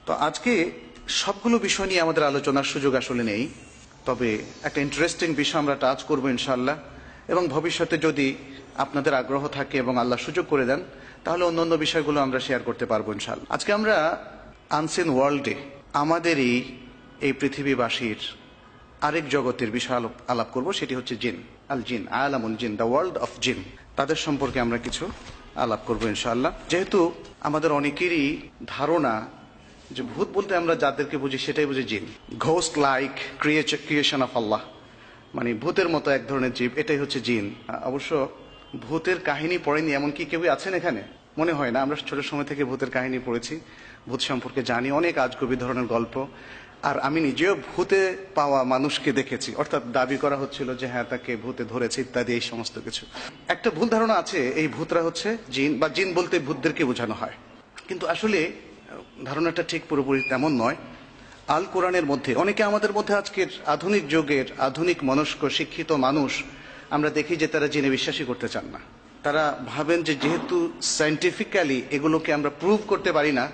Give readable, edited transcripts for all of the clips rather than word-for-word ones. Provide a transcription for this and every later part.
তো আজকে সবগুলো বিষয় নিয়ে আমাদের আলোচনার সুযোগ আসলে নেই, তবে একটা ইন্টারেস্টিং বিষয় আমরা টাচ করবো ইনশাআল্লাহ, এবং ভবিষ্যতে যদি আপনাদের আগ্রহ থাকে এবং আল্লাহ সুযোগ করে দেন তাহলে অন্যান্য বিষয়গুলো আমরা শেয়ার করতে পারবো ইনশাআল্লাহ। আজকে আমরা আনসিন ওয়ার্ল্ডে আমাদেরই এই পৃথিবীবাসীর আরেক জগতের বিষয় আলাপ করব, সেটি হচ্ছে জিন। আল জিন, আলামুল জিন, দ্য ওয়ার্ল্ড অফ জিন। তাদের সম্পর্কে আমরা কিছু আলাপ করবো ইনশাআল্লাহ। যেহেতু আমাদের অনেকেরই ধারণা যে ভূত বলতে আমরা যাদেরকে বুঝি সেটাই বুঝি জিন, ঘোস্ট লাইক ক্রিয়েশন অফ আল্লাহ, মানে ভূতের মতো এক ধরনের জীব, এটাই হচ্ছে জিন। অবশ্য ভূতের কাহিনী পড়েনি এমন কি কেউ আছেন এখানে? মনে হয় না। আমরা ছোট সময় থেকে ভূতের কাহিনী পড়েছি, ভূত সম্পর্কে জানি, অনেক আজগুবি ধরনের গল্প। আর আমি নিজেও ভূতে পাওয়া মানুষকে দেখেছি, অর্থাৎ দাবি করা হচ্ছিল যে হ্যাঁ তাকে ভূতে ধরেছে ইত্যাদি, এই সমস্ত কিছু। একটা ভুল ধারণা আছে এই ভূতরা হচ্ছে জিন, বা জিন বলতে ভূতদেরকে বোঝানো হয়, কিন্তু আসলে ধারণাটা ঠিক পুরোপুরি তেমন নয়। আল কোরআনের মধ্যে অনেকে আমাদের মধ্যে আজকের আধুনিক যুগের আধুনিক মনস্ক শিক্ষিত মানুষ আমরা দেখি যে তারা জিনে বিশ্বাসই করতে চান না। তারা ভাবেন যে যেহেতু সায়েন্টিফিক্যালি এগুলোকে আমরা প্রুভ করতে পারি না,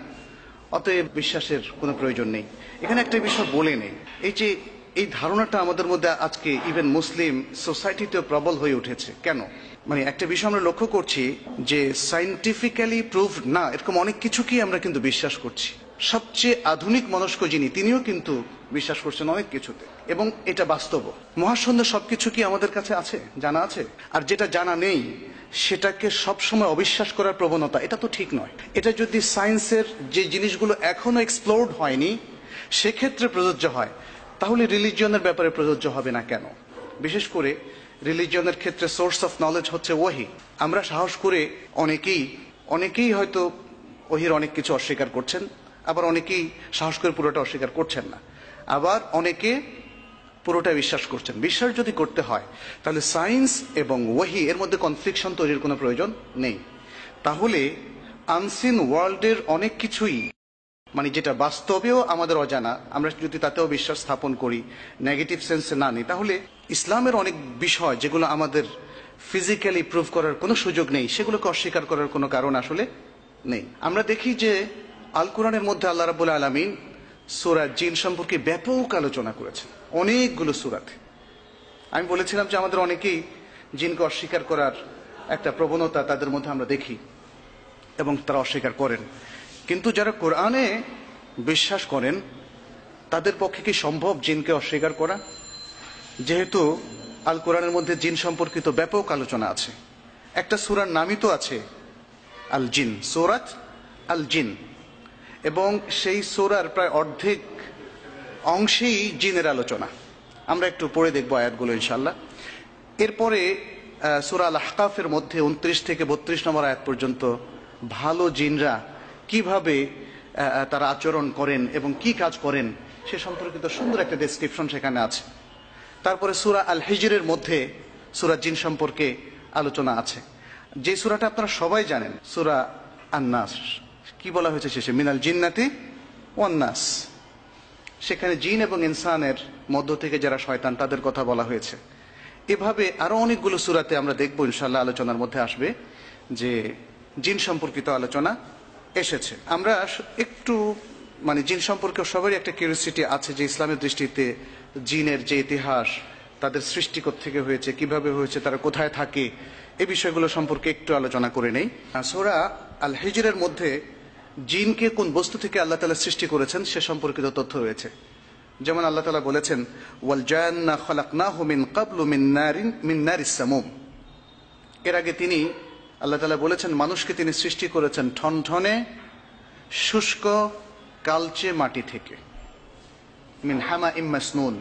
অতএব বিশ্বাসের কোনো প্রয়োজন নেই। এখানে একটা বিষয় বলে নেই, এই ধারণাটা আমাদের মধ্যে আজকে ইভেন মুসলিম সোসাইটিতেও প্রবল হয়ে উঠেছে। কেন? মানে একটা বিষয় আমরা লক্ষ্য করছি যে সায়েন্টিফিক্যালি প্রুভড না এরকম অনেক কিছুকেই আমরা কিন্তু বিশ্বাস করছি। সবচেয়ে আধুনিক মনস্ক যিনি, তিনিও কিন্তু বিশ্বাস করছেন অনেক কিছুতে, এবং এটা বাস্তব। মহাশূন্য সবকিছু কি আমাদের কাছে আছে, জানা আছে? আর যেটা জানা নেই সেটাকে সবসময় অবিশ্বাস করার প্রবণতা, এটা তো ঠিক নয়। এটা যদি সায়েন্সের যে জিনিসগুলো এখনো এক্সপ্লোরড হয়নি সেক্ষেত্রে প্রযোজ্য হয়, তাহলে রিলিজিয়নের ব্যাপারে প্রযোজ্য হবে না কেন? বিশেষ করে রিলিজিয়নের ক্ষেত্রে সোর্স অফ নলেজ হচ্ছে ওহী। আমরা সাহস করে অনেকেই হয়তো ওহীর অনেক কিছু অস্বীকার করছেন, আবার অনেকেই সাহস করে পুরোটা অস্বীকার করছেন না, আবার অনেকে পুরোটা বিশ্বাস করছেন। বিশ্বাস যদি করতে হয় তাহলে সায়েন্স এবং ওহী এর মধ্যে কনফ্লিকশন তৈরির কোনো প্রয়োজন নেই। তাহলে আনসিন ওয়ার্ল্ডের অনেক কিছুই, মানে যেটা বাস্তবেও আমাদের অজানা, আমরা যদি তাতেও বিশ্বাস স্থাপন করি, নেগেটিভ সেন্সে না নিই, তাহলে ইসলামের অনেক বিষয় যেগুলো আমাদের ফিজিক্যালি প্রুভ করার কোনো সুযোগ নেই, সেগুলোকে অস্বীকার করার কোনো কারণ আসলে নেই। আমরা দেখি যে আল কোরআনের মধ্যে আল্লাহ রাব্বুল আলামিন সূরা জিন সম্পর্কে ব্যাপক আলোচনা করেছেন অনেকগুলো সূরাতে। আমি বলেছিলাম যে আমাদের অনেকেই জিনকে অস্বীকার করার একটা প্রবণতা তাদের মধ্যে আমরা দেখি, এবং তারা অস্বীকার করেন। কিন্তু যারা কোরআনে বিশ্বাস করেন তাদের পক্ষে কি সম্ভব জিনকে অস্বীকার করা? যেহেতু আল কোরআনের মধ্যে জিন সম্পর্কিত ব্যাপক আলোচনা আছে, একটা সূরার নামই তো আছে আল জিন, সূরাত আল জিন, এবং সেই সূরার প্রায় অর্ধেক অংশেই জিনের আলোচনা। আমরা একটু পড়ে দেখব আয়াতগুলো ইনশাআল্লাহ। এরপরে সূরা আল আহকাফের মধ্যে 29 থেকে 32 নম্বর আয়াত পর্যন্ত ভালো জিনরা কিভাবে তারা আচরণ করেন এবং কি কাজ করেন সে সম্পর্কিত সুন্দর একটা ডেসক্রিপশন সেখানে আছে। তারপরে সূরা আল হিজরের মধ্যে সূরা জিন সম্পর্কে আলোচনা আছে, যে সূরাটা আপনারা সবাই জানেন, সূরা আন-নাস। কি বলা হয়েছে শেষে? মিনাল জিন্নাতি ওয়ান নাস। সেখানে জিন এবং ইনসানের মধ্য থেকে যারা শয়তান তাদের কথা বলা হয়েছে। এভাবে আরো অনেকগুলো সূরাতে আমরা দেখব ইনশাআল্লাহ, আলোচনার মধ্যে আসবে যে জিন সম্পর্কিত আলোচনা এসেছে। আমরা একটু মানে জিন সম্পর্কে সবারই একটা কিউরিওসিটি আছে যে ইসলামের দৃষ্টিতে জিনের যে ইতিহাস, তাদের সৃষ্টি থেকে হয়েছে, কিভাবে হয়েছে, তারা কোথায় থাকে, এই বিষয়গুলো সম্পর্কে একটু আলোচনা করে নেই। সূরা আল হিজরের মধ্যে জিনকে কোন বস্তু থেকে আল্লাহ তাআলা সৃষ্টি করেছেন সে সম্পর্কিত তথ্য রয়েছে। যেমন আল্লাহ তাআলা বলেছেন ওয়াল জান্না খালাকনাহু মিন ক্বাবলু মিন নারিস সামুম। এর আগে তিনি আল্লাহ তাআলা বলেছেন মানুষকে তিনি সৃষ্টি করেছেন ঠনঠনে শুষ্ক কালচে মাটি থেকে, মিন হামাইম মাসনুন,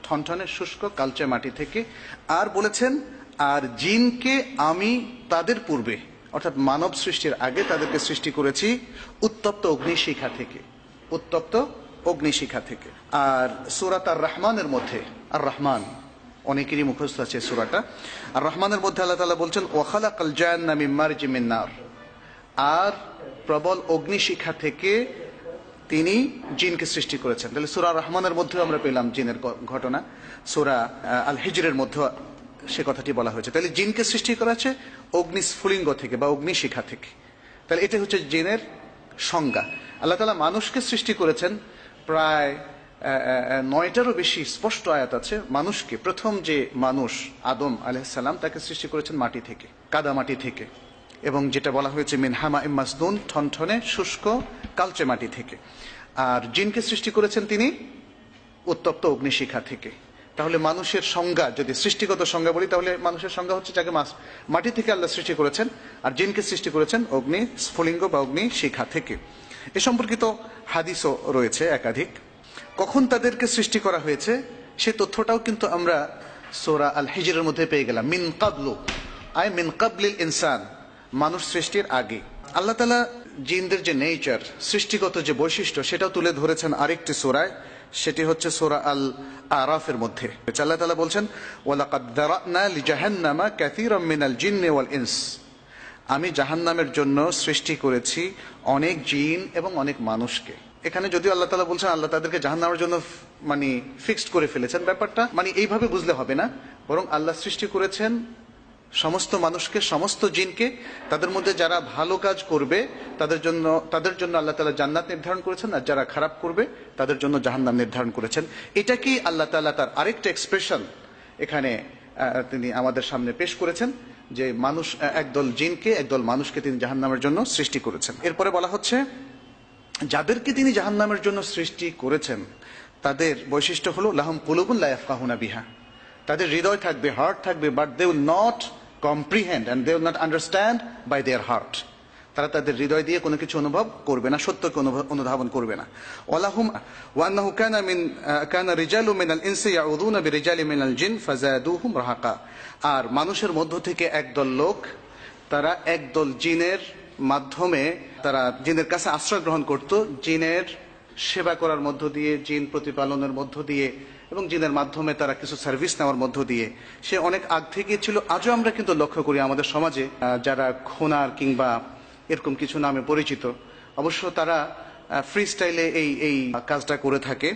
ঠনঠনে শুষ্ক কালচে মাটি থেকে। আর বলেছেন আর জিনকে আমি তাদের পূর্বে, অর্থাৎ মানব সৃষ্টির আগে তাদেরকে সৃষ্টি করেছি উত্তপ্ত অগ্নিশিখা থেকে, উত্তপ্ত অগ্নিশিখা থেকে। আর সূরা আর রহমানের মধ্যে, আর রহমান অনেকেরই মুখস্থ আছে সূরাটা, আর রহমানের মধ্যে আল্লাহ তাআলা বলছেন ওয়া খালাকাল জান্না মিন মারজিম মিন নার, আর প্রবল অগ্নিশিখা থেকে তিনি জিনকে সৃষ্টি করেছেন। তাহলে সূরা রহমানের মধ্যেও আমরা পেলাম জিনের ঘটনা, সূরা আল হিজরের মধ্যে সে কথাটি বলা হয়েছে। তাহলে জিনকে সৃষ্টি করা হচ্ছে অগ্নিস্ফুলিঙ্গ থেকে বা অগ্নিশিখা থেকে। তাহলে এটা হচ্ছে জিনের সংজ্ঞা। আল্লাহ তাআলা মানুষকে সৃষ্টি করেছেন প্রায় 9টারও বেশি স্পষ্ট আয়াত আছে। মানুষকে, প্রথম যে মানুষ আদম আলাইহিস সালাম, তাকে সৃষ্টি করেছেন মাটি থেকে, কাদা মাটি থেকে, এবং যেটা বলা হয়েছে মিন হামাইম মাসনুন, ঠনঠনে শুষ্ক কালচে মাটি থেকে। আর জিনকে সৃষ্টি করেছেন তিনি উত্তপ্ত অগ্নিশিখা থেকে। তাহলে মানুষের সংজ্ঞা, যদি সৃষ্টিগত সংজ্ঞা বলি, তাহলে মানুষের সংজ্ঞা হচ্ছে যাকে মাটি থেকে আল্লাহ সৃষ্টি করেছেন, আর জিনকে সৃষ্টি করেছেন অগ্নি স্ফুলিঙ্গ বা অগ্নি শিখা থেকে। এ সম্পর্কিত হাদিসও রয়েছে একাধিক। কখন তাদেরকে সৃষ্টি করা হয়েছে সে তথ্যটাও কিন্তু আমরা সূরা আল হিজরের মধ্যে পেয়ে গেলাম। মিন কাবলু, আই মিন কাবলিল ইনসান, মানুষ সৃষ্টির আগে। আল্লাহ তাআলা জিনদের যে নেচার, সৃষ্টিগত যে বৈশিষ্ট্য, সেটাও তুলে ধরেছেন আরেকটি সূরায়, সেটি হচ্ছে সূরা আল আরাফের মধ্যে। আল্লাহ তাআলা বলছেন, ওয়ালাকাদ যারানা লিজাহান্নামা কাসীরাম মিনাল জিন্নি ওয়াল ইনস, আমি জাহান্নামের জন্য সৃষ্টি করেছি অনেক জিন এবং অনেক মানুষকে। এখানে যদিও আল্লাহ তাআলা বলছেন আল্লাহ তাদেরকে জাহান্নামের জন্য মানে ফিক্সড করে ফেলেছেন, ব্যাপারটা মানে এইভাবে বুঝলে হবে না, বরং আল্লাহ সৃষ্টি করেছেন সমস্ত মানুষকে, সমস্ত জিনকে। তাদের মধ্যে যারা ভালো কাজ করবে তাদের জন্য আল্লাহ তাআলা জান্নাত নির্ধারণ করেছেন, আর যারা খারাপ করবে তাদের জন্য জাহান্নাম নির্ধারণ করেছেন। এটা কি আল্লাহ তাআলা তার আরেকটা এক্সপ্রেশন এখানে তিনি আমাদের সামনে পেশ করেছেন, যে মানুষ, একদল জিনকে একদল মানুষকে তিনি জাহান্নামের জন্য সৃষ্টি করেছেন। এরপরে বলা হচ্ছে যাদেরকে তিনি জাহান্নামের জন্য সৃষ্টি করেছেন তাদের বৈশিষ্ট্য হলো লাহুম কুলুবুন লা ইয়াফকাহুনা বিহা, তাদের হৃদয় থাকবে, হার্ট থাকবে, but they will not comprehend and they will not understand by their heart. তারা তাদের হৃদয় দিয়ে কোনো কিছু অনুভব করবে না, সত্যকে অনুধাবন করবে না। ওয়ালাহুম ওয়ান্নাহু কানা রিজালু মিনাল ইনসি ইয়াউযুনা বিরিজালি মিনাল জিন ফাযাদুহুম রাহাকা, আর মানুষের মধ্য থেকে একদল লোক, তারা একদল জিনের মাধ্যমে, তারা জিনের কাছে আশ্রয় গ্রহণ করত, জিনের সেবা করার মধ্য দিয়ে, জিন প্রতিপালনের মধ্য দিয়ে, এবং জিনের মাধ্যমে তারা কিছু সার্ভিস নেওয়ার মধ্য দিয়ে। সে অনেক আগ থেকে ছিল। আজও আমরা কিন্তু লক্ষ্য করি আমাদের সমাজে যারা খুনার কিংবা এরকম কিছু নামে পরিচিত, অবশ্য তারা ফ্রি স্টাইলে এই কাজটা করে থাকে,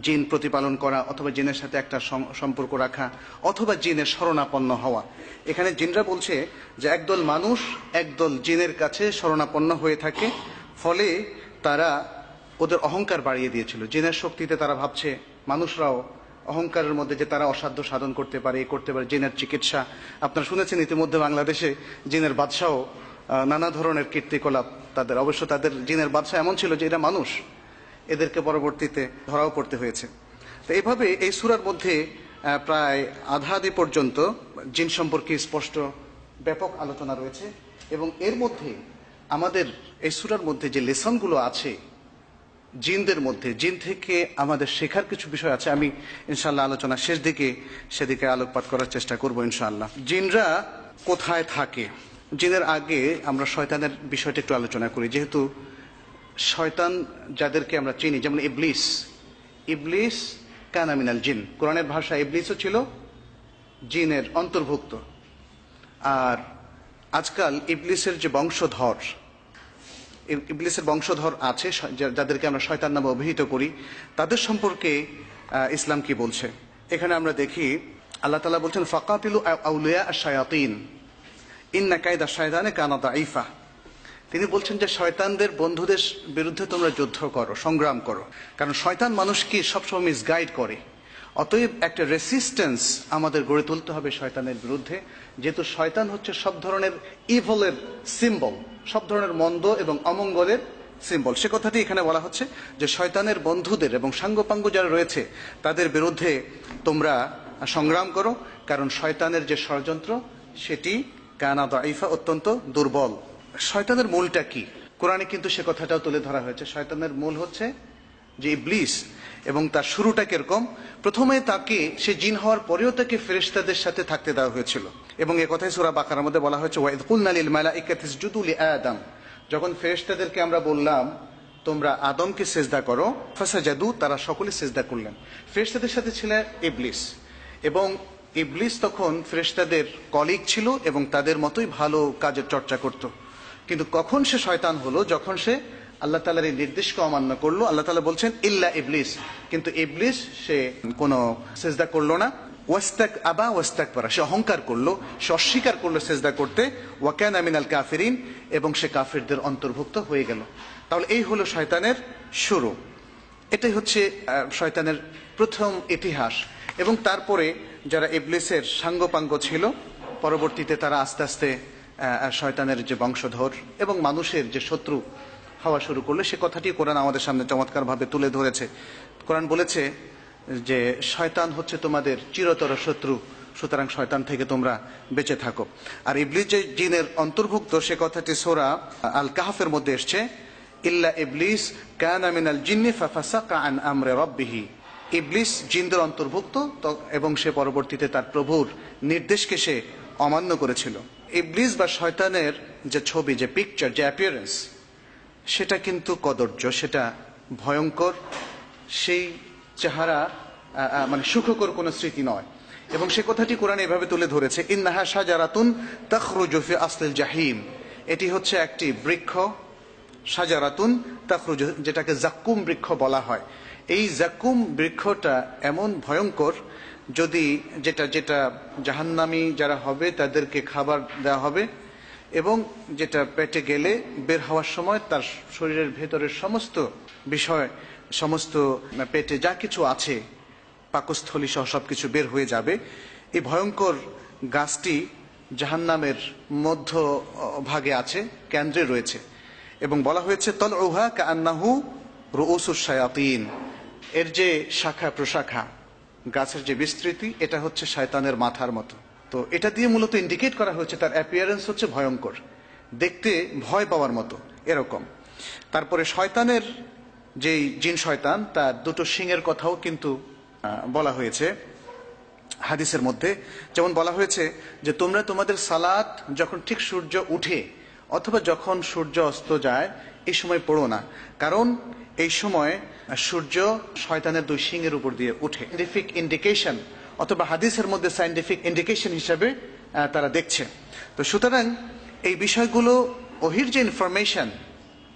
জিন প্রতিপালন করা, অথবা জিনের সাথে একটা সম্পর্ক রাখা, অথবা জিনের শরণাপন্ন হওয়া। এখানে জিনরা বলছে যে একদল মানুষ একদল জিনের কাছে শরণাপন্ন হয়ে থাকে, ফলে তারা ওদের অহংকার বাড়িয়ে দিয়েছিল। জিনের শক্তিতে তারা ভাবছে মানুষরাও অহংকারের মধ্যে যে তারা অসাধ্য সাধন করতে পারে, করতে পারে। জিনের চিকিৎসা আপনারা শুনেছেন ইতিমধ্যে, বাংলাদেশে জিনের বাদশাহ নানা ধরনের কীর্তিকলাপ তাদের। অবশ্য তাদের জিনের বাদশাহ এমন ছিল যে এরা মানুষ, এদেরকে পরবর্তীতে ধরাও পড়তে হয়েছে। তো এইভাবে এই সূরার মধ্যে প্রায় আধাআধি পর্যন্ত জিন সম্পর্কে স্পষ্ট ব্যাপক আলোচনা রয়েছে, এবং এর মধ্যে আমাদের এই সূরার মধ্যে যে লেসনগুলো আছে জিনদের মধ্যে, জিন থেকে আমাদের শেখার কিছু বিষয় আছে। আমি ইনশাআল্লাহ আলোচনা শেষ দিকে সেদিকে আলোকপাত করার চেষ্টা করব ইনশাআল্লাহ। জিনরা কোথায় থাকে? জিনের আগে আমরা শয়তানের বিষয়টা একটু আলোচনা করি, যেহেতু শয়তান যাদেরকে আমরা চিনি, যেমন ইবলিস কানা মিনাল জিন, কোরআনের ভাষা ইবলিসও ছিল জিনের অন্তর্ভুক্ত। আর আজকাল ইবলিসের যে বংশধর, ইবলিসের বংশধর আছে যাদেরকে আমরা শয়তান নামে অভিহিত করি, তাদের সম্পর্কে ইসলাম কি বলছে? এখানে আমরা দেখি আল্লাহ তাআলা বলছেন ফাকাতিলু আউলিয়া আশ-শায়াতিন ইন্না কায়দা শায়তানি কানা দাঈফা। তিনি বলছেন যে শয়তানদের বন্ধুদের বিরুদ্ধে তোমরা যুদ্ধ করো, সংগ্রাম করো, কারণ শয়তান মানুষকে সবসময় মিসগাইড করে। অতএব একটা রেসিস্টেন্স আমাদের গড়ে তুলতে হবে শয়তানের বিরুদ্ধে, যেহেতু শয়তান হচ্ছে সব ধরনের ইভলের সিম্বল, সব ধরনের মন্দ এবং অমঙ্গলের সিম্বল। সে কথাটি এখানে বলা হচ্ছে যে শয়তানের বন্ধুদের এবং সাঙ্গপাঙ্গ যারা রয়েছে তাদের বিরুদ্ধে তোমরা সংগ্রাম করো, কারণ শয়তানের যে ষড়যন্ত্র সেটি কানা দাঈফা, অত্যন্ত দুর্বল। শয়তানের মূলটা কি? কোরআনে কিন্তু সে কথাটাও তুলে ধরা হয়েছে। শয়তানের মূল হচ্ছে যে ইবলিস, এবং তার শুরুটা কিরকম? প্রথমে তাকে, সে জিন হওয়ার পরেও তাকে ফেরেশতাদের সাথে থাকতে দেওয়া হয়েছিল, এবং এ কথাই সূরা বাকারার মধ্যে বলা হয়েছে ওয়াইদ কুলনা লিল মালাইকাতি ইসজুদু লিআদম, যখন ফেরেশতাদেরকে আমরা বললাম তোমরা আদমকে সিজদা করো, ফাসাজাদু, তারা সকলে সিজদা করলেন। ফেরেশতাদের সাথে ছিল ইবলিস, এবং ইবলিস তখন ফেরেশতাদের কলিগ ছিল এবং তাদের মতোই ভালো কাজের চর্চা করত। কিন্তু কখন সে শয়তান হলো? যখন সে আল্লাহ তাআলার এই নির্দেশকে অমান্য করলো। আল্লাহ তাআলা বলছেন ইল্লা ইবলিস, কিন্তু ইবলিস সে কোনো সিজদা করলো না। ওয়াস্তাকবারা, সে অহংকার করলো, সে অস্বীকার করলো সিজদা করতে। ওয়া কানা মিনাল কাফিরিন, এবং সে কাফিরদের অন্তর্ভুক্ত হয়ে গেল। তাহলে এই হলো শয়তানের শুরু। এটাই হচ্ছে শয়তানের প্রথম ইতিহাস। এবং তারপরে যারা ইবলিসের সাঙ্গপাঙ্গ ছিল, পরবর্তীতে তারা আস্তে আস্তে শয়তানের যে বংশধর এবং মানুষের যে শত্রু হওয়া শুরু করলো, সে কথাটি কোরআন আমাদের সামনে চমৎকারভাবে তুলে ধরেছে। কোরআন বলেছে যে শয়তান হচ্ছে তোমাদের চিরতর শত্রু, সুতরাং শয়তান থেকে তোমরা বেঁচে থাকো। আর ইবলিস যে জিনের অন্তর্ভুক্ত, সে কথাটি সূরা আল কাহফের মধ্যে এসছে, ইল্লা ইবলিস কানা মিনাল জিন্নি ফাফাসাকা আন আমরি রাব্বিহি। ইবলিস জিনদের অন্তর্ভুক্ত এবং সে পরবর্তীতে তার প্রভুর নির্দেশকে সে অমান্য করেছিল। ইবলিস বা শয়তানের যে ছবি, যে পিকচার, যে অ্যাপিয়ারেন্স, সেটা কিন্তু কদর্য, সেটা ভয়ঙ্কর। সেই চেহারা মানে সুখকর কোনো স্মৃতি নয়। এবং সে কথাটি কোরআন এভাবে তুলে ধরেছে, ইন্নাহা শাজারাতুন তাখরুজু ফি আসলিল জাহিম। এটি হচ্ছে একটি বৃক্ষ, শাজারাতুন তাখরুজু, যেটাকে জাক্কুম বৃক্ষ বলা হয়। এই জাক্কুম বৃক্ষটা এমন ভয়ঙ্কর, যদি যেটা জাহান্নামী যারা হবে তাদেরকে খাবার দেওয়া হবে, এবং যেটা পেটে গেলে বের হওয়ার সময় তার শরীরের ভেতরের সমস্ত বিষয়, সমস্ত পেটে যা কিছু আছে, পাকস্থলী সহ সবকিছু বের হয়ে যাবে। এই ভয়ঙ্কর গাছটি জাহান্নামের মধ্য ভাগে আছে, কেন্দ্রে রয়েছে। এবং বলা হয়েছে তলউহা কাআন্নাহু রুউসুশ শায়াতিন। এর যে শাখা প্রশাখা, গাছের যে বিস্তৃতি, এটা হচ্ছে শয়তানের মাথার মতো। তো এটা দিয়ে মূলত ইন্ডিকেট করা হয়েছে তার অ্যাপিয়ারেন্স হচ্ছে ভয়ঙ্কর, দেখতে ভয় পাওয়ার মতো এরকম। তারপরে শয়তানের যেই জিন শয়তান, তার দুটো শিংয়ের কথাও কিন্তু বলা হয়েছে হাদিসের মধ্যে। যেমন বলা হয়েছে যে তোমরা তোমাদের সালাত যখন ঠিক সূর্য উঠে অথবা যখন সূর্য অস্ত যায়, এই সময় পড়ো না, কারণ এই সময় সূর্য শয়তানের দুই শিংয়ের উপর দিয়ে উঠে। সাইন্টিফিক ইন্ডিকেশন অথবা হাদিসের মধ্যে সাইন্টিফিক ইন্ডিকেশন হিসাবে তারা দেখছে। তো সুতরাং এই বিষয়গুলো, ওহির যে ইনফরমেশন,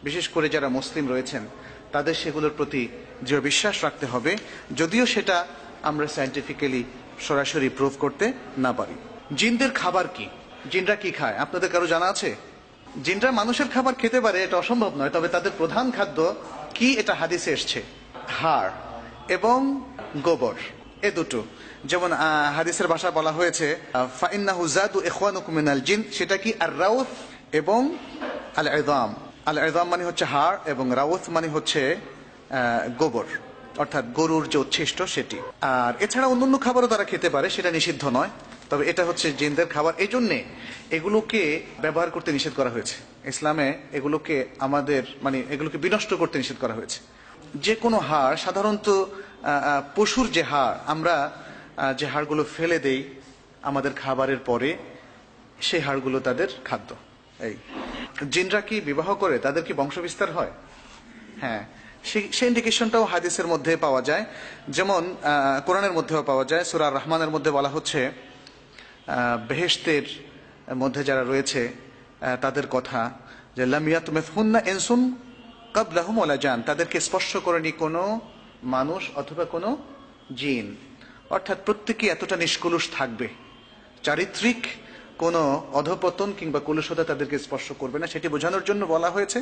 বিশেষ করে যারা মুসলিম রয়েছেন তাদের সেগুলোর প্রতি দৃঢ় বিশ্বাস রাখতে হবে, যদিও সেটা আমরা সায়েন্টিফিক্যালি সরাসরি প্রুভ করতে না পারি। জিনদের খাবার কি? জিনরা কি খায় আপনাদের কারো জানা আছে? জিনরা মানুষের খাবার খেতে পারে, এটা অসম্ভব নয়, তবে তাদের প্রধান খাদ্য কি এটা হাদিসে এসছে, হাড় এবং গোবর, এ দুটো। যেমন হাদিসের ভাষায় বলা হয়েছে ফাইন্নাহু যাদু ইখওয়ানুকুম মিনাল জিন, সেটা কি আর রাউথ এবং আল ইযাম। আল ইযাম মানে হচ্ছে হাড় এবং রাউথ মানে হচ্ছে গোবর, অর্থাৎ গরুর যে উচ্ছিষ্ট সেটি। আর এছাড়া অন্যান্য খাবারও তারা খেতে পারে, সেটা নিষিদ্ধ নয়, তবে এটা হচ্ছে জিনদের খাবার। এই জন্যে এগুলোকে ব্যবহার করতে নিষেধ করা হয়েছে ইসলামে। এগুলোকে আমাদের মানে এগুলোকে বিনষ্ট করতে নিষেধ করা হয়েছে। যে কোনো হাড়, সাধারণত পশুর যে হাড়, আমরা যে হাড়গুলো ফেলে দেই আমাদের খাবারের পরে, সেই হাড়গুলো তাদের খাদ্য। এই জিনরা কি বিবাহ করে, তাদের কি বংশবিস্তার হয়? হ্যাঁ, সেই ইন্ডিকেশনটাও হাদিসের মধ্যে পাওয়া যায়। যেমন কোরআনের মধ্যেও পাওয়া যায়। সূরা রহমানের মধ্যে বলা হচ্ছে বেহেশতের মধ্যে যারা রয়েছে তাদের কথা, যে লাম ইয়াতমিসহুন্না ইনসুন ক্বাবলাহুম ওয়ালা জান, তাদেরকে স্পর্শ করেনি কোনো মানুষ অথবা কোনো জিন। অর্থাৎ প্রত্যেকেই এতটা নিষ্কলুষ থাকবে, চারিত্রিক কোনো অধপতন কিংবা কলুষতা তাদেরকে স্পর্শ করবে না। সেটি বোঝানোর জন্য বলা হয়েছে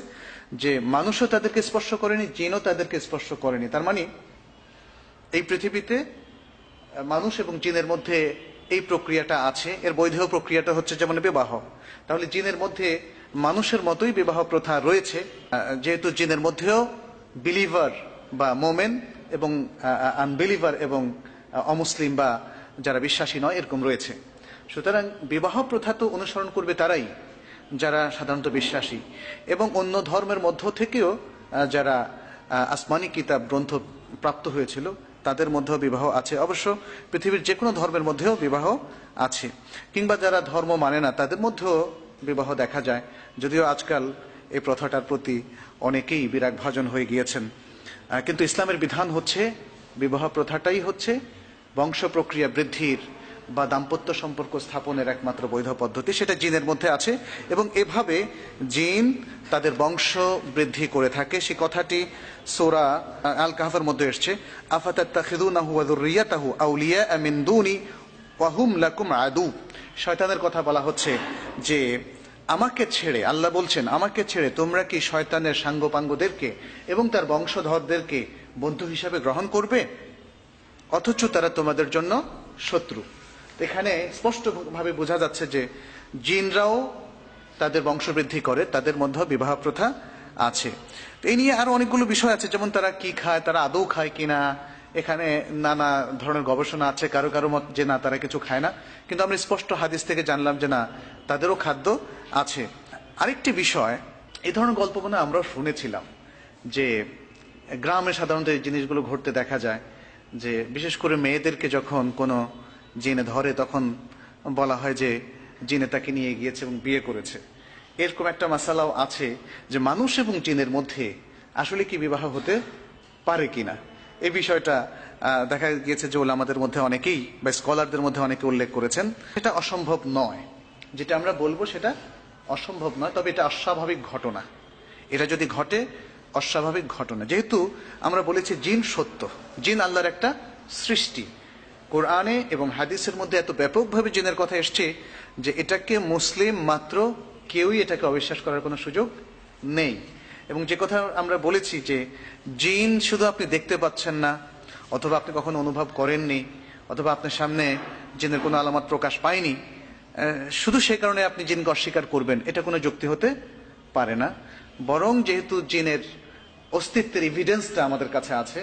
যে মানুষও তাদেরকে স্পর্শ করেনি, জিনও তাদেরকে স্পর্শ করেনি। তার মানে এই পৃথিবীতে মানুষ এবং জিনের মধ্যে এই প্রক্রিয়াটা আছে। এর বৈধ প্রক্রিয়াটা হচ্ছে যেমন বিবাহ। তাহলে জিনের মধ্যে মানুষের মতোই বিবাহ প্রথা রয়েছে, যেহেতু জিনের মধ্যেও বিলিভার বা মোমেন এবং আনবিলিভার এবং অমুসলিম বা যারা বিশ্বাসী নয় এরকম রয়েছে। সুতরাং বিবাহ প্রথা তো অনুসরণ করবে তারাই যারা সাধারণত বিশ্বাসী, এবং অন্য ধর্মের মধ্য থেকেও যারা আসমানি কিতাব গ্রন্থ প্রাপ্ত হয়েছিল তাদের মধ্যেও বিবাহ আছে। অবশ্য পৃথিবীর যে কোনো ধর্মের মধ্যেও বিবাহ আছে, কিংবা যারা ধর্ম মানে না তাদের মধ্যেও বিবাহ দেখা যায়, যদিও আজকাল এই প্রথাটার প্রতি অনেকেই বিরাগ ভাজন হয়ে গিয়েছেন। কিন্তু ইসলামের বিধান হচ্ছে বিবাহ প্রথাটাই হচ্ছে বংশ প্রক্রিয়া বৃদ্ধির বা দাম্পত্য সম্পর্ক স্থাপনের একমাত্র বৈধ পদ্ধতি। সেটা জিনের মধ্যে আছে এবং এভাবে জিন তাদের বংশ বৃদ্ধি করে থাকে। সে কথাটি সূরা আল কাহফের মধ্যে এসেছে, আফাতাত্তাখিযুনাহু ওয়া যুররিয়াতাহু আউলিয়া মিন দুনি ওয়া হুম লাকুম আদু। শয়তানের কথা বলা হচ্ছে যে আমাকে ছেড়ে, আল্লাহ বলছেন আমাকে ছেড়ে তোমরা কি শয়তানের সাঙ্গপাঙ্গদেরকে এবং তার বংশধরদেরকে বন্ধু হিসাবে গ্রহণ করবে, অথচ তারা তোমাদের জন্য শত্রু। এখানে স্পষ্টভাবে বোঝা যাচ্ছে যে জিনরাও তাদের বংশবৃদ্ধি করে, তাদের মধ্যে বিবাহ প্রথা আছে। এই নিয়ে আরো অনেকগুলো বিষয় আছে, যেমন তারা কি খায়, তারা আদৌ খায় কিনা, এখানে নানা ধরনের গবেষণা আছে। কারো কারো মত যে না, তারা কিছু খায় না, কিন্তু আমরা স্পষ্ট হাদিস থেকে জানলাম যে না, তাদেরও খাদ্য আছে। আরেকটি বিষয়, এই ধরনের গল্প মনে আমরাও শুনেছিলাম যে গ্রামে সাধারণত এই জিনিসগুলো ঘটতে দেখা যায়, যে বিশেষ করে মেয়েদেরকে যখন কোনো জিনে ধরে তখন বলা হয় যে জিনে তাকে নিয়ে গিয়েছে এবং বিয়ে করেছে। এরকম একটা মাসালাও আছে যে মানুষ এবং জিনের মধ্যে আসলে কি বিবাহ হতে পারে কিনা। এই বিষয়টা দেখা গিয়েছে যে ওলামাদের মধ্যে অনেকেই বা স্কলারদের মধ্যে অনেকে উল্লেখ করেছেন। এটা অসম্ভব নয়, যেটা আমরা বলবো সেটা অসম্ভব নয়, তবে এটা অস্বাভাবিক ঘটনা। এটা যদি ঘটে অস্বাভাবিক ঘটনা, যেহেতু আমরা বলেছি জিন সত্য, জিন আল্লাহর একটা সৃষ্টি। কোরআনে এবং হাদিসের মধ্যে এত ব্যাপকভাবে জিনের কথা এসছে যে এটাকে মুসলিম মাত্র কেউই এটাকে অবিশ্বাস করার কোনো সুযোগ নেই। এবং যে কথা আমরা বলেছি যে জিন শুধু আপনি দেখতে পাচ্ছেন না, অথবা আপনি কখনো অনুভব করেননি, অথবা আপনার সামনে জিনের কোনো আলামত প্রকাশ পায়নি, শুধু সেই কারণে আপনি জিনকে অস্বীকার করবেন, এটা কোনো যুক্তি হতে পারে না। বরং যেহেতু জিনের অস্তিত্বের এভিডেন্সটা আমাদের কাছে আছে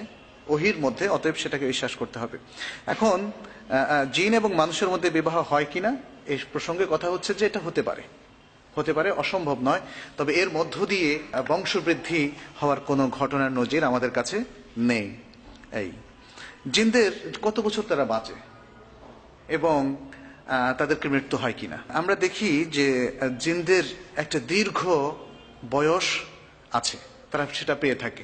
ওহির মধ্যে, অতএব সেটাকে বিশ্বাস করতে হবে। এখন জিন এবং মানুষের মধ্যে বিবাহ হয় কিনা এই প্রসঙ্গে কথা হচ্ছে যে এটা হতে পারে, হতে পারে, অসম্ভব নয়। তবে এর মধ্য দিয়ে বংশবৃদ্ধি হওয়ার কোনো ঘটনার নজির আমাদের কাছে নেই। এই জিনদের কত বছর তারা বাঁচে এবং তাদেরকে মৃত্যু হয় কিনা, আমরা দেখি যে জিনদের একটা দীর্ঘ বয়স আছে, তারা সেটা পেয়ে থাকে।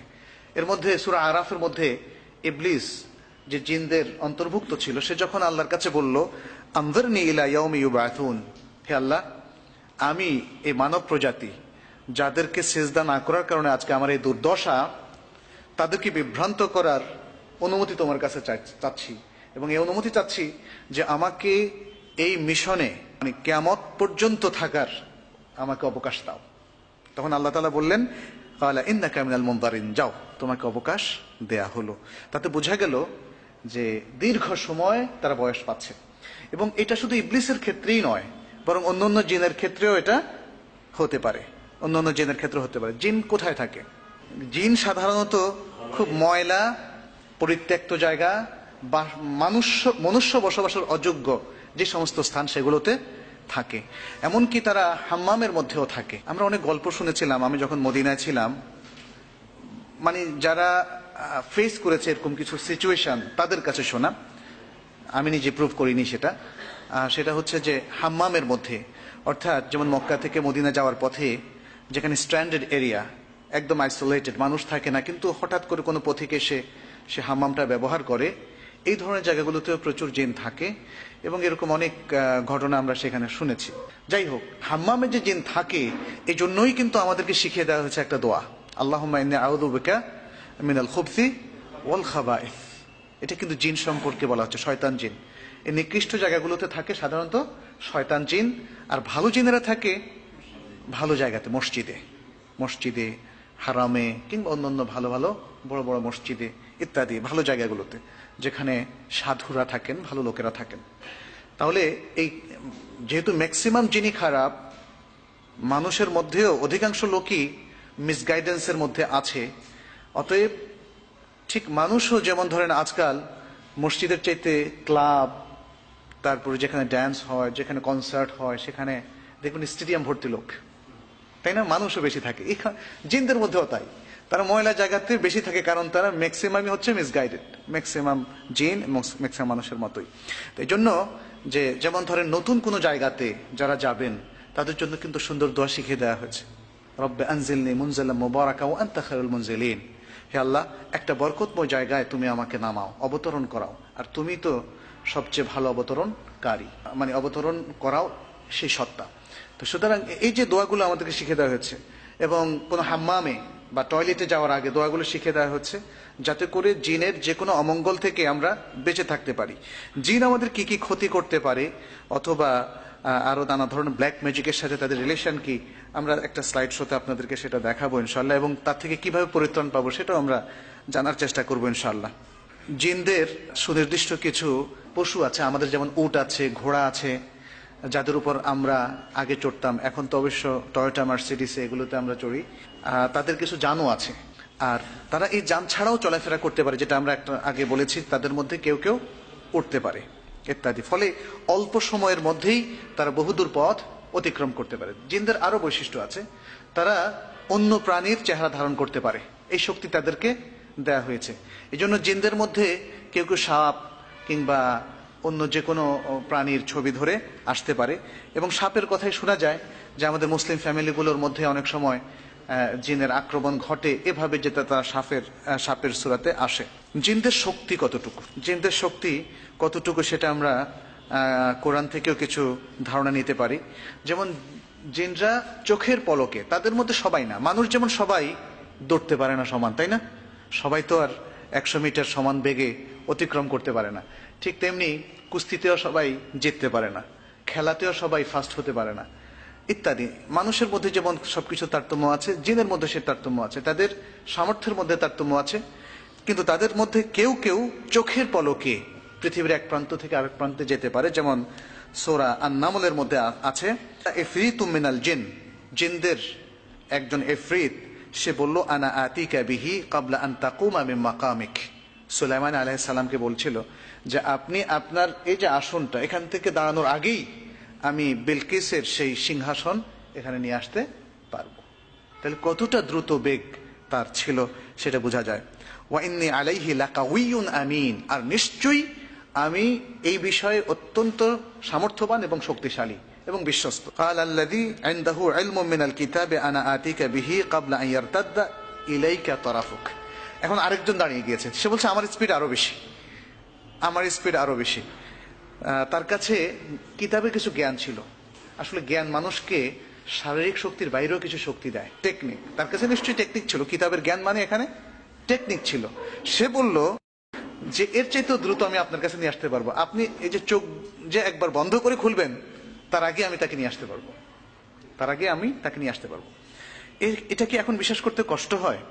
এর মধ্যে সূরা আরাফের মধ্যে ইবলিস যে জিনদের অন্তর্ভুক্ত ছিল, সে যখন আল্লাহর কাছে বলল আনযিরনি ইলা ইয়াউমি ইউবআথুন, হে আল্লাহ, আমি এই মানব প্রজাতি যাদেরকে সিজদা না করার কারণে আজকে আমার এই দুর্দশা, তাদেরকে বিভ্রান্ত করার অনুমতি তোমার কাছে চাচ্ছি, এবং এই অনুমতি চাচ্ছি যে আমাকে এই মিশনে মানে কিয়ামত পর্যন্ত থাকার আমাকে অবকাশ দাও। তখন আল্লাহ তাআলা বললেন ক্বালা ইন্নাকা মিনাল মুনযারিন, যাও, তোমাকে অবকাশ দেয়া হলো। তাতে বোঝা গেল যে দীর্ঘ সময় তারা বয়স পাচ্ছে। এবং এটা শুধু ইবলিসের ক্ষেত্রেই নয়, বরং অন্যান্য জিনের ক্ষেত্রেও এটা হতে পারে, অন্যান্য জিনের ক্ষেত্রে হতে পারে। জিন কোথায় থাকে? জিন সাধারণত খুব ময়লা পরিত্যক্ত জায়গা বা মনুষ্য বসবাসের অযোগ্য যে সমস্ত স্থান সেগুলোতে থাকে। এমনকি তারা হাম্মামের মধ্যেও থাকে। আমরা অনেক গল্প শুনেছিলাম আমি যখন মদিনায় ছিলাম, মানে যারা ফেস করেছে এরকম কিছু সিচুয়েশন তাদের কাছে শোনা, আমি নিজে প্রুভ করিনি সেটা। সেটা হচ্ছে যে হাম্মামের মধ্যে, অর্থাৎ যেমন মক্কা থেকে মদিনা যাওয়ার পথে যেখানে স্ট্যান্ডার্ড এরিয়া, একদম আইসোলেটেড, মানুষ থাকে না, কিন্তু হঠাৎ করে কোনো পথিক এসে সে হাম্মামটা ব্যবহার করে, এই ধরনের জায়গাগুলোতেও প্রচুর জিন থাকে এবং এরকম অনেক ঘটনা আমরা সেখানে শুনেছি। যাই হোক, হাম্মামে যে জিন থাকে এই জন্যই কিন্তু আমাদেরকে শিখিয়ে দেওয়া হয়েছে একটা দোয়া, আল্লাহুম্মা ইন্নী আউযু বিকা মিনাল খুবসি ওয়াল খাবাইস। এটা কিন্তু জিন সম্পর্কে বলা হচ্ছে, শয়তান জিন এই নিকৃষ্ট জায়গাগুলোতে থাকে সাধারণত শয়তান জিন, আর ভালো জিনেরা থাকে ভালো জায়গাতে, মসজিদে, হারামে, কিংবা অন্যান্য ভালো ভালো বড় বড় মসজিদে ইত্যাদি ভালো জায়গাগুলোতে, যেখানে সাধুরা থাকেন, ভালো লোকেরা থাকেন। তাহলে এই যেহেতু ম্যাক্সিমাম জিনই খারাপ, মানুষের মধ্যেও অধিকাংশ লোকই মিসগাইডেন্সের মধ্যে আছে, অতএব ঠিক মানুষও যেমন ধরেন আজকাল মসজিদের চাইতে ক্লাব, তারপরে যেখানে ড্যান্স হয়, যেখানে কনসার্ট হয়, সেখানে দেখবেন স্টেডিয়াম ভর্তি লোক, তাই না? মানুষও বেশি থাকে। জিনদের মধ্যেও তাই, তারা ময়লা জায়গাতে বেশি থাকে, কারণ তারা ম্যাক্সিমামই হচ্ছে মিসগাইডেড, ম্যাক্সিমাম জিন ম্যাক্সিমাম মানুষের মতোই। এই জন্য যে যেমন ধরেন নতুন কোনো জায়গাতে যারা যাবেন তাদের জন্য কিন্তু সুন্দর দোয়া শিখিয়ে দেওয়া হয়েছে, রব্বে আনজিলনি মুনজালাম মুবারাকা ওয়া আনতা খায়রুল মুনজিলিন, হে আল্লাহ, একটা বরকতময় জায়গায় তুমি আমাকে নামাও, অবতরণ করাও, আর তুমি তো সবচেয়ে ভালো অবতরণকারী, মানে অবতরণ করাও সেই সত্তা। তো সুতরাং এই যে দোয়াগুলো আমাদেরকে শিখে দেওয়া হয়েছে, এবং কোনো হাম্মামে বা টয়লেটে যাওয়ার আগে দোয়াগুলো শিখে দেওয়া হচ্ছে, যাতে করে জিনের যে কোনো অমঙ্গল থেকে আমরা বেঁচে থাকতে পারি। জিন আমাদের কি কি ক্ষতি করতে পারে, অথবা আরো নানা ধরনের ব্ল্যাক ম্যাজিকের সাথে তাদের রিলেশন কি, আমরা একটা স্লাইড শোতে আপনাদেরকে সেটা দেখাবো ইনশাআল্লাহ, এবং তার থেকে কিভাবে পরিত্রাণ পাবো সেটাও আমরা জানার চেষ্টা করবো ইনশাআল্লাহ। জিনদের সুনির্দিষ্ট কিছু পশু আছে আমাদের, যেমন উট আছে, ঘোড়া আছে, যাদের উপর আমরা আগে চড়তাম, এখন তো অবশ্য টয়োটা মার্সিডিস এগুলোতে আমরা চড়ি। তাদের কিছু যানও আছে, আর তারা এই যান ছাড়াও চলাফেরা করতে পারে, যেটা আমরা একটা আগে বলেছি, তাদের মধ্যে কেউ কেউ উঠতে পারে ইত্যাদি। ফলে অল্প সময়ের মধ্যেই তারা বহুদূর পথ অতিক্রম করতে পারে। জিনদের আরো বৈশিষ্ট্য আছে, তারা অন্য প্রাণীর চেহারা ধারণ করতে পারে, এই শক্তি তাদেরকে দেয়া হয়েছে। এই জন্য জিনদের মধ্যে কেউ কেউ সাপ কিংবা অন্য যে কোনো প্রাণীর ছবি ধরে আসতে পারে, এবং সাপের কথাই শোনা যায় যে আমাদের মুসলিম ফ্যামিলিগুলোর মধ্যে অনেক সময় জিনের আক্রমণ ঘটে এভাবে, যে তারা সাপের সুরাতে আসে। জিনদের শক্তি কতটুকু, জিনদের শক্তি কতটুকু সেটা আমরা কোরআন থেকেও কিছু ধারণা নিতে পারি। যেমন জিনরা চোখের পলকে, তাদের মধ্যে সবাই না, মানুষ যেমন সবাই দৌড়তে পারে না সমান, তাই না? সবাই তো আর 100 মিটার সমান বেগে অতিক্রম করতে পারে না। ঠিক তেমনি কুস্তিতেও সবাই জিততে পারে না, খেলাতেও সবাই ফার্স্ট হতে পারে না ইত্যাদি। মানুষের মধ্যে যেমন সবকিছু তারতম্য আছে, জিনের মধ্যে সে তারতম্য আছে, তাদের সামর্থ্যের মধ্যে তারতম্য আছে। কিন্তু তাদের মধ্যে কেউ কেউ চোখের পলকে পৃথিবীর এক প্রান্ত থেকে আরেক প্রান্তে যেতে পারে। যেমন সূরা আন-নামলের মধ্যে আছে, ইফরিতুম মিনাল জিন, জিনদের একজন ইফরিত, সে বলল আনা আতিকা বিহি ক্বাবলা আন তাকুমা মিন মাকামিক। সুলাইমান আলাইহিস সালামকে বলছিল যে আপনি আপনার এই যে আসনটা, এখান থেকে দাঁড়ানোর আগেই আমি বিলকিসের সেই সিংহাসন এখানে নিয়ে আসতে পারবো। তাহলে কতটা দ্রুত বেগ তার ছিল সেটা বোঝা যায়। ওয়া ইন্নী আলাইহি লাকাউইয়ুন আমিন, আর নিশ্চয়ই আমি এই বিষয়ে অত্যন্ত সামর্থ্যবান এবং শক্তিশালী এবং বিশ্বস্ত। قال الذي عنده علم من الكتاب انا آتيك به قبل ان يرتد اليك طرفك। এখন আরেকজন দাঁড়িয়ে গিয়েছে, সে বলছে আমার স্পিড আরো বেশি, আমার স্পিড আরো বেশি। তার কাছে কিতাবের কিছু জ্ঞান ছিল। আসলে জ্ঞান মানুষকে শারীরিক শক্তির বাইরেও কিছু শক্তি দেয়, টেকনিক। তার কাছে নিশ্চয়ই টেকনিক ছিল, কিতাবের জ্ঞান মানে এখানে টেকনিক ছিল। সে বলল যে এর চাইতেও দ্রুত আমি আপনার কাছে নিয়ে আসতে পারবো, আপনি এই যে চোখ যে একবার বন্ধ করে খুলবেন তার আগে আমি তাকে নিয়ে আসতে পারবো, তার আগে আমি তাকে নিয়ে আসতে পারবো। এটা কি এখন বিশ্বাস করতে কষ্ট হয়?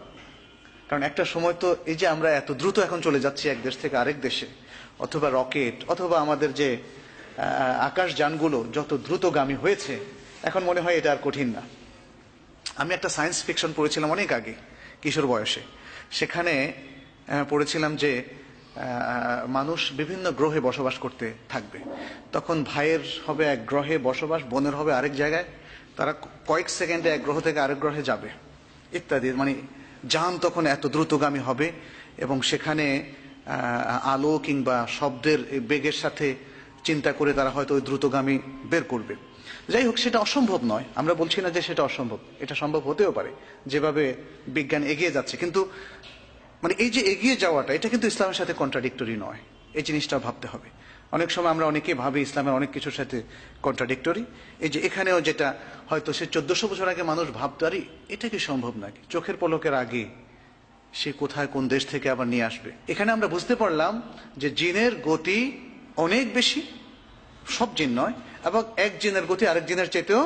কারণ একটা সময় তো এই যে আমরা এত দ্রুত এখন চলে যাচ্ছি এক দেশ থেকে আরেক দেশে, অথবা রকেট, অথবা আমাদের যে আকাশ যানগুলো যত দ্রুতগামী হয়েছে, এখন মনে হয় এটা আর কঠিন না। আমি একটা সায়েন্স ফিকশন পড়েছিলাম অনেক আগে, কিশোর বয়সে। সেখানে পড়েছিলাম যে মানুষ বিভিন্ন গ্রহে বসবাস করতে থাকবে। তখন ভাইয়ের হবে এক গ্রহে বসবাস, বোনের হবে আরেক জায়গায়, তারা কয়েক সেকেন্ডে এক গ্রহ থেকে আরেক গ্রহে যাবে ইত্যাদি। মানে যান তখন এত দ্রুতগামী হবে, এবং সেখানে আলো কিংবা শব্দের বেগের সাথে চিন্তা করে তারা হয়তো ওই দ্রুতগামী বের করবে। যাই হোক, সেটা অসম্ভব নয়, আমরা বলছি না যে সেটা অসম্ভব, এটা সম্ভব হতেও পারে যেভাবে বিজ্ঞান এগিয়ে যাচ্ছে। কিন্তু মানে এই যে এগিয়ে যাওয়াটা, এটা কিন্তু ইসলামের সাথে কন্ট্রাডিক্টরি নয়, এই জিনিসটা ভাবতে হবে। অনেক সময় আমরা অনেকে ভাবি ইসলামের অনেক কিছুর সাথে কন্ট্রাডিক্টরি। এই যে এখানেও যেটা হয়তো সে 1400 বছর আগে মানুষ ভাবতো, আরে এটা কি সম্ভব নাকি, চোখের পলকের আগে সে কোথায় কোন দেশ থেকে আবার নিয়ে আসবে। এখানে আমরা বুঝতে পারলাম যে জিনের গতি অনেক বেশি, সব জিন নয়, এবং এক জিনের গতি আরেক জিনের চাইতেও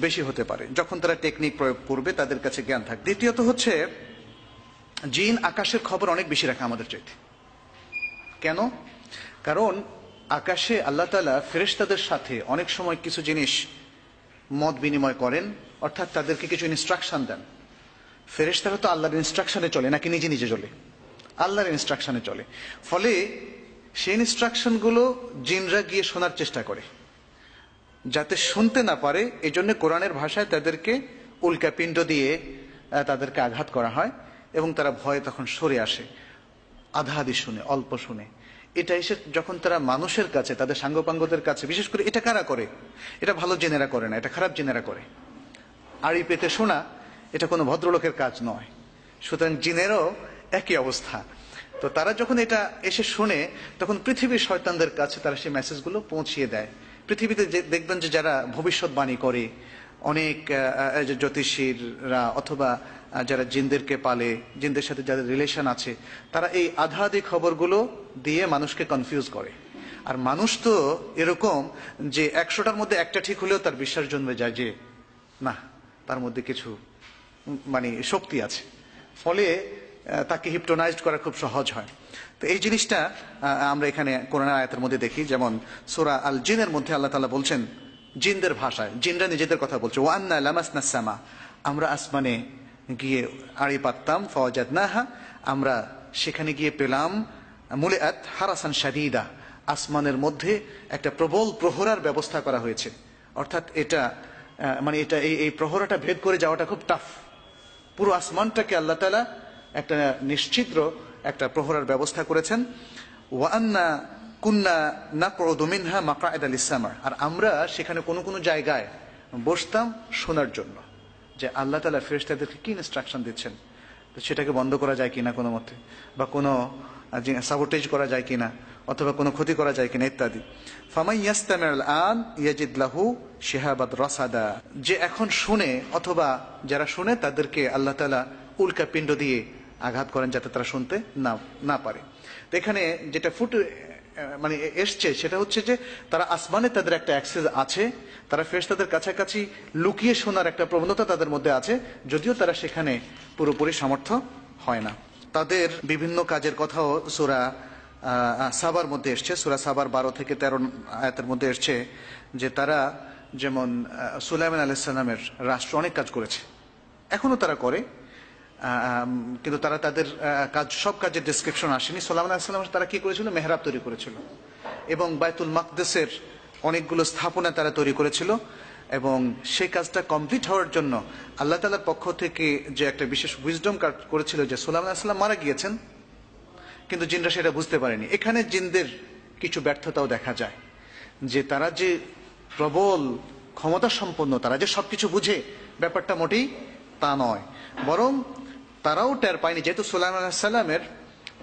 বেশি হতে পারে যখন তারা টেকনিক প্রয়োগ করবে, তাদের কাছে জ্ঞান থাকবে। দ্বিতীয়ত হচ্ছে জিন আকাশের খবর অনেক বেশি রাখে আমাদের চাইতে। কেন? কারণ আকাশে আল্লাহ তাআলা ফেরেশতাদের সাথে অনেক সময় কিছু জিনিস মত বিনিময় করেন, অর্থাৎ তাদেরকে কিছু ইনস্ট্রাকশন দেন। ফেরেশতারা তো আল্লাহর ইনস্ট্রাকশনে চলে, নাকি নিজে নিজে চলে? আল্লাহর ইনস্ট্রাকশনে চলে। ফলে সেই ইনস্ট্রাকশনগুলো জিনরা গিয়ে শোনার চেষ্টা করে, যাতে শুনতে না পারে। এই জন্য কোরআনের ভাষায় তাদেরকে উল্কাপিণ্ড দিয়ে তাদেরকে আঘাত করা হয়, এবং তারা ভয়ে তখন সরে আসে, আধা আধি শুনে, অল্প শুনে। এটা এসে যখন তারা মানুষের কাছে, তাদের সাঙ্গপাঙ্গদের কাছে, বিশেষ করে এটা কারা করে? এটা ভালো জেনেরা করে না, এটা খারাপ জেনেরা করে। আড়ি পেতে শোনা এটা কোনো ভদ্রলোকের কাজ নয়। সুতরাং জিনেরও একই অবস্থা। তো তারা যখন এটা এসে শুনে, তখন পৃথিবীর শয়তানদের কাছে তারা সেই মেসেজগুলো পৌঁছিয়ে দেয়। পৃথিবীতে দেখবেন যে যারা ভবিষ্যৎবাণী করে, অনেক জ্যোতিষীরা অথবা যারা জিনদেরকে পালে, জিনদের সাথে যাদের রিলেশন আছে, তারা এই আধা আধি খবরগুলো দিয়ে মানুষকে কনফিউজ করে। আর মানুষ তো এরকম যে 100টার মধ্যে একটা ঠিক হলেও তার বিশ্বাস জন্মে যায় যে না, তার মধ্যে কিছু মানে শক্তি আছে, ফলে তাকে হিপটোনাইজড করা খুব সহজ হয়। তো এই জিনিসটা আমরা এখানে কোরআন আয়াতের মধ্যে দেখি। যেমন সূরা আল জিনের মধ্যে আল্লাহ তাআলা বলছেন জিনদের ভাষায়, জিনরা নিজেদের কথা বলছে, ওয়ান্না লামাসনা সামা, আমরা আসমানে গিয়ে আড়ি পাততাম, ফাওয়াজাদনাহা, আমরা সেখানে গিয়ে পেলাম মুলিআত হারাসান শাদীদা, আসমানের মধ্যে একটা প্রবল প্রহরার ব্যবস্থা করা হয়েছে। অর্থাৎ এটা মানে এটা এই প্রহরাটা ভেদ করে যাওয়াটা খুব টাফ। পুরো আসমানটাকে আল্লাহ তাআলা একটা নিশ্চিদ্র একটা প্রহরার ব্যবস্থা করেছেন। ওয়ান্না কুন্না নাকউদু মিনহা মাকআদা লিস-সামা, আর আমরা সেখানে কোন কোন জায়গায় বসতাম শোনার জন্য যে আল্লাহ তাআলা ফেরেশতাদেরকে কি ইনস্ট্রাকশন দিচ্ছেন, তো সেটাকে বন্ধ করা যায় কিনা কোনো মতে, বা কোনো সাবোটেজ করা যায় কিনা, অথবা কোনো ক্ষতি করা যায় কিনা ইত্যাদি। ফামাই ইয়াস্তামিউল আন ইয়াজিদ লাহু শিহাবাদ রাসাদা, যে এখন শুনে অথবা যারা শুনে তাদেরকে আল্লাহ তাআলা উল্কা পিণ্ড দিয়ে আঘাত করেন যাতে তারা শুনতে না পারে। তো এখানে যেটা মানে এসছে সেটা হচ্ছে যে তারা আসমানে তাদের একটা অ্যাক্সেস আছে, তারা ফেরেশতাদের কাছাকাছি লুকিয়ে শোনার একটা প্রবণতা তাদের মধ্যে আছে, যদিও তারা সেখানে পুরোপুরি সামর্থ্য হয় না। তাদের বিভিন্ন কাজের কথাও সূরা সাবার মধ্যে এসছে, সূরা সাবার 12 থেকে 13 আয়াতের মধ্যে এসছে যে তারা যেমন সুলাইমান আলাইহিস সালামের রাষ্ট্র অনেক কাজ করেছে, এখনো তারা করে, কিন্তু তারা তাদের কাজ সব কাজের ডেসক্রিপশন আসেনি। সুলাইমান আলাইহিস সালাম তারা কি করেছিল, মেহরাব তৈরি করেছিল, এবং বাইতুল মাকদেসের অনেকগুলো স্থাপনা তারা তৈরি করেছিল, এবং সেই কাজটা কমপ্লিট হওয়ার জন্য আল্লাহ তাআলার পক্ষ থেকে যে একটা বিশেষ উইজডম কাজ করেছিল যে সুলাইমান আলাইহিস সালাম মারা গিয়েছেন, কিন্তু জিনরা সেটা বুঝতে পারেনি। এখানে জিনদের কিছু ব্যর্থতাও দেখা যায়, যে তারা যে প্রবল ক্ষমতা সম্পন্ন, তারা যে সবকিছু বুঝে, ব্যাপারটা মোটেই তা নয়, বরং তারাও টের পায়নি। যেহেতু সুলাইমান আলাইহিস সালামের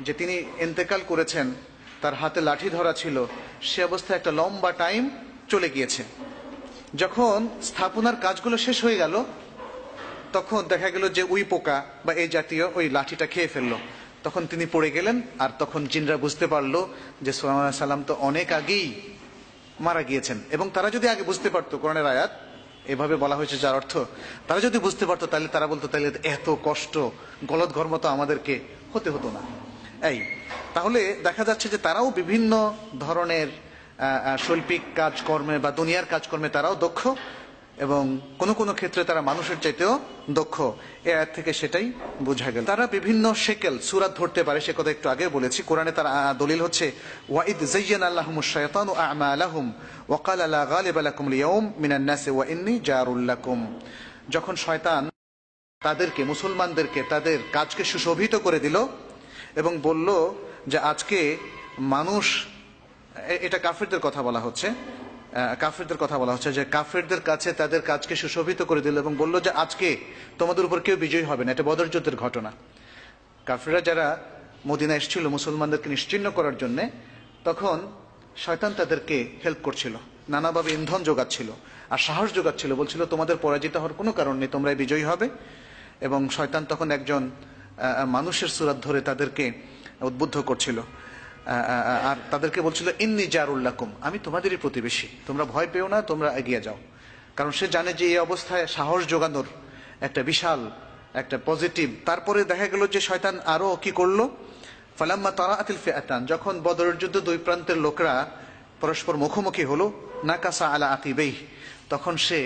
যে তিনি ইন্তেকাল করেছেন, তার হাতে লাঠি ধরা ছিল, সে অবস্থায় একটা লম্বা টাইম চলে গিয়েছে। যখন স্থাপনার কাজগুলো শেষ হয়ে গেল, তখন দেখা গেল যে উই পোকা বা এই জাতীয় ওই লাঠিটা খেয়ে ফেললো, তখন তিনি পড়ে গেলেন। আর তখন জিনরা বুঝতে পারলো যে সুলাইমান আলাইহিস সালাম তো অনেক আগেই মারা গিয়েছেন। এবং তারা যদি আগে বুঝতে পারতো, কোরআনের আয়াত এভাবে বলা হয়েছে যার অর্থ, তারা যদি বুঝতে পারতো তাহলে তারা বলতো তাহলে এত কষ্ট গলদ ঘর্ম তো আমাদেরকে হতে হতো না। তাহলে দেখা যাচ্ছে যে তারাও বিভিন্ন ধরনের শৈল্পিক কাজকর্মে বা দুনিয়ার কাজকর্মে তারাও দক্ষ, এবং কোনো কোনো ক্ষেত্রে তারা মানুষের চাইতেও দক্ষ। এর আয়াত থেকে সেটাই বোঝা গেল। তারা বিভিন্ন শেকেল সূরাত ধরতে পারে, সে কথা একটু আগে বলেছি। কোরআনে তার দলিল হচ্ছে ওয়াইদ যায়্যানা লাহুমুশ শাইতানু আ'মালাহুম ওয়া ক্বালা লা গালিবা লাকুম লিয়াউম মিনান নাসি ওয়া ইন্নী জারুল লাকুম, যখন শয়তান তাদেরকে, মুসলমানদেরকে তাদের কাজকে সুশোভিত করে দিল এবং বলল যে আজকে মানুষ, এটা কাফেরদের কথা বলা হচ্ছে, কাফেরদের কথা বলা হচ্ছে যে কাফেরদের কাছে তাদের কাজকে সুশোভিত করে দিল এবং বলল যে আজকে তোমাদের উপর কেউ বিজয়ী হবে না। এটা বদর যুদ্ধের ঘটনা। কাফেররা যারা মদিনা এসেছিল মুসলমানদেরকে নিশ্চিহ্ন করার জন্য, তখন শয়তান তাদেরকে হেল্প করছিল, নানাভাবে ইন্ধন যোগাচ্ছিল আর সাহস যোগাচ্ছিল, বলছিল তোমাদের পরাজিত হওয়ার কোনো কারণ নেই, তোমরাই বিজয়ী হবে। এবং শয়তান তখন একজন মানুষের সূরত ধরে তাদেরকে উদ্বুদ্ধ করছিল, আর তাদেরকে বলছিল ইন্নী জারুল লাকুম, আমি তোমাদেরই প্রতিবেশী, তোমরা ভয় পেও না, তোমরা এগিয়ে যাও। কারণ সে জানে যে এই অবস্থায় সাহস যোগানোর একটা বিশাল একটা পজিটিভ। তারপরে দেখা গেল যে শয়তান আরো কি করলো, ফালাম্মা তারাআতিল ফিআতান, যখন বদরের যুদ্ধে দুই প্রান্তের লোকরা পরস্পর মুখোমুখি হলো, নাকাসা আলা আকিবাইহি, তখন সে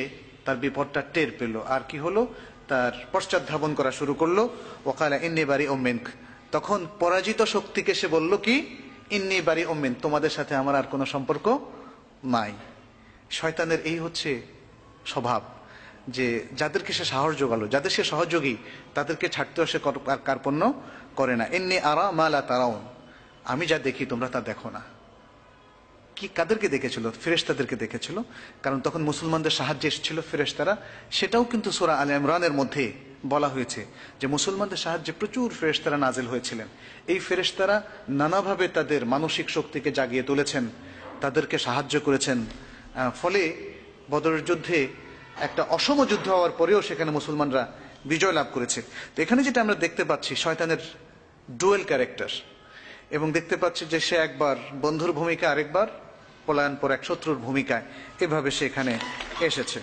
তার বিপদটা টের পেল, আর কি হলো, তার পশ্চাৎ ধাবন করা শুরু করলো। ওয়াকালা ইন্নী বারিউম মিনক, তখন পরাজিত শক্তিকে সে বলল কি, ইন্নী বারিউম মিনক, তোমাদের সাথে আমার আর কোনো সম্পর্ক নাই। শয়তানের এই হচ্ছে স্বভাব, যে যাদেরকে সে সাহস যোগালো, যাদের সে সহযোগী, তাদেরকে ছাড়তেও সে কার্পণ্য করে না। ইন্নী আরা মা লা তারাউন, আমি যা দেখি তোমরা তা দেখো না। কি কাদেরকে দেখেছিল? ফেরেশতাদেরকে দেখেছিল, কারণ তখন মুসলমানদের সাহায্যে এসেছিল ফেরেশতারা। সেটাও কিন্তু সূরা আলে ইমরানের মধ্যে বলা হয়েছে যে মুসলমানদের সাহায্যে প্রচুর ফেরেশতারা নাজিল হয়েছিলেন। এই ফেরেশতারা নানাভাবে তাদের মানসিক শক্তিকে জাগিয়ে তুলেছেন, তাদেরকে সাহায্য করেছেন। ফলে বদরের যুদ্ধে একটা অসম যুদ্ধ হওয়ার পরেও সেখানে মুসলমানরা বিজয় লাভ করেছে। তো এখানে যেটা আমরা দেখতে পাচ্ছি, শয়তানের ডুয়েল ক্যারেক্টার, এবং দেখতে পাচ্ছি যে সে একবার বন্ধুর ভূমিকা, আরেকবার পলায়নপর এক শত্রুর ভূমিকায় এভাবে সে এখানে এসেছে।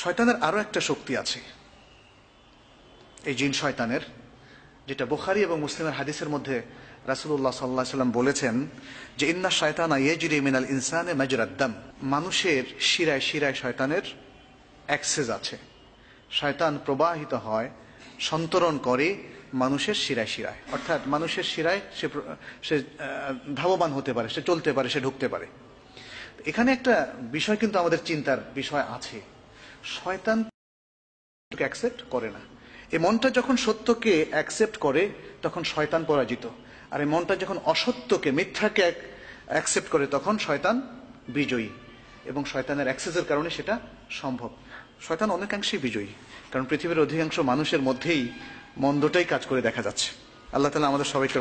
শয়তানের আরো একটা শক্তি আছে, এই জিন শয়তানের, যেটা বুখারী এবং মুসলিমের হাদিসের মধ্যে রাসূলুল্লাহ সাল্লাল্লাহু আলাইহি ওয়াসাল্লাম বলেছেন যে ইন্না শায়তানা ইয়াজরি মিনাল ইনসানি মাজরাদ দাম, মানুষের শিরায় শিরায় শয়তানের অ্যাক্সেস আছে। শয়তান প্রবাহিত হয়, সন্তরণ করে মানুষের শিরায় শিরায়, অর্থাৎ মানুষের শিরায় সে ধাবমান হতে পারে, সে চলতে পারে, সে ঢুকতে পারে। এখানে একটা বিষয় কিন্তু আমাদের চিন্তার বিষয় আছে, শয়তান অ্যাকসেপ্ট করে না। এই মনটা যখন সত্যকে অ্যাকসেপ্ট করে তখন শয়তান পরাজিত, আর এই মনটা যখন অসত্যকে, মিথ্যাকে অ্যাকসেপ্ট করে তখন শয়তান বিজয়ী, এবং শয়তানের অ্যাক্সেসের কারণে সেটা সম্ভব। শয়তান অনেকাংশেই বিজয়ী, কারণ পৃথিবীর অধিকাংশ মানুষের মধ্যেই মন্দটাই কাজ করে দেখা যাচ্ছে। আল্লাহ তাআলা আমাদের সবাইকে